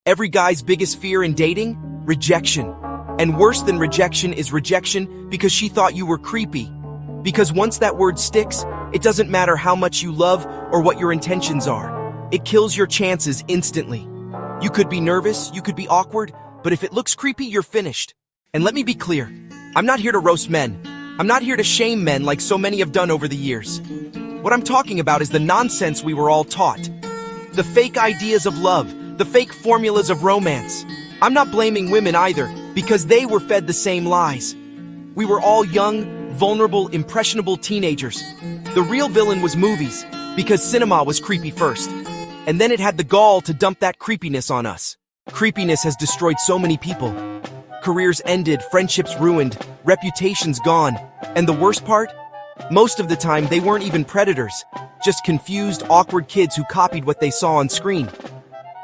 Every guy's biggest fear in dating? Rejection. And worse than rejection is rejection because she thought you were creepy. Because once that word sticks, it doesn't matter how much you love or what your intentions are. It kills your chances instantly. You could be nervous, you could be awkward, but if it looks creepy, you're finished. And let me be clear, I'm not here to roast men. I'm not here to shame men like so many have done over the years. What I'm talking about is the nonsense we were all taught. The fake ideas of love, the fake formulas of romance. I'm not blaming women either, because they were fed the same lies. We were all young, vulnerable, impressionable teenagers. The real villain was movies, because cinema was creepy first. And then it had the gall to dump that creepiness on us. Creepiness has destroyed so many people. Careers ended, friendships ruined, reputations gone. And the worst part? Most of the time, they weren't even predators, just confused, awkward kids who copied what they saw on screen.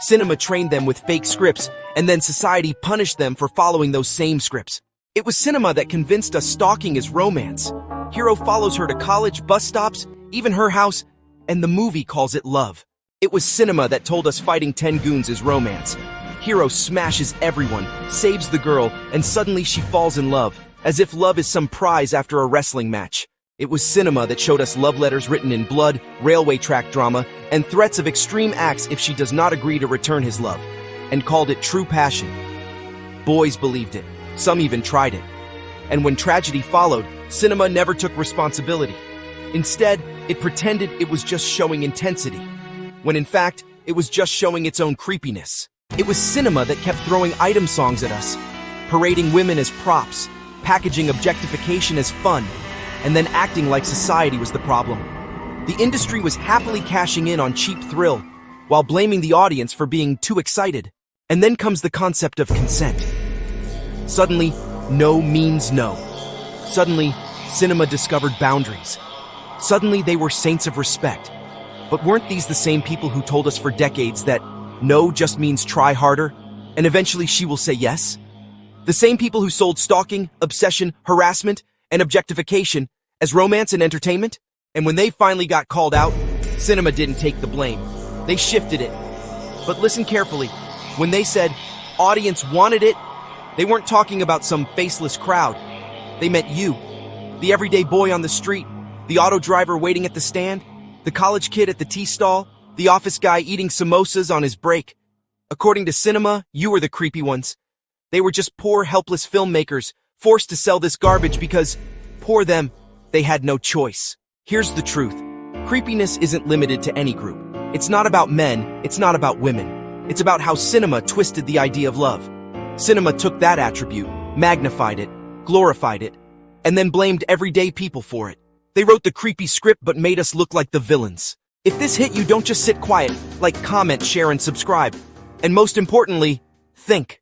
Cinema trained them with fake scripts, and then society punished them for following those same scripts. It was cinema that convinced us stalking is romance. Hero follows her to college, bus stops, even her house, and the movie calls it love. It was cinema that told us fighting 10 goons is romance. Hero smashes everyone, saves the girl, and suddenly she falls in love, as if love is some prize after a wrestling match. It was cinema that showed us love letters written in blood, railway track drama, and threats of extreme acts if she does not agree to return his love, and called it true passion. Boys believed it. Some even tried it. And when tragedy followed, cinema never took responsibility. Instead, it pretended it was just showing intensity, when in fact, it was just showing its own creepiness. It was cinema that kept throwing item songs at us, parading women as props, packaging objectification as fun, and then acting like society was the problem. The industry was happily cashing in on cheap thrill, while blaming the audience for being too excited. And then comes the concept of consent. Suddenly, no means no. Suddenly, cinema discovered boundaries. Suddenly, they were saints of respect. But weren't these the same people who told us for decades that no just means try harder, and eventually she will say yes? The same people who sold stalking, obsession, harassment, and objectification as romance and entertainment? And when they finally got called out, cinema didn't take the blame. They shifted it. But listen carefully. When they said, audience wanted it, they weren't talking about some faceless crowd. They meant you, the everyday boy on the street, the auto driver waiting at the stand, the college kid at the tea stall, the office guy eating samosas on his break. According to cinema, you were the creepy ones. They were just poor, helpless filmmakers forced to sell this garbage because, poor them, they had no choice. Here's the truth. Creepiness isn't limited to any group. It's not about men, it's not about women. It's about how cinema twisted the idea of love. Cinema took that attribute, magnified it, glorified it, and then blamed everyday people for it. They wrote the creepy script but made us look like the villains. If this hit you, don't just sit quiet. Like, comment, share, and subscribe. And most importantly, think.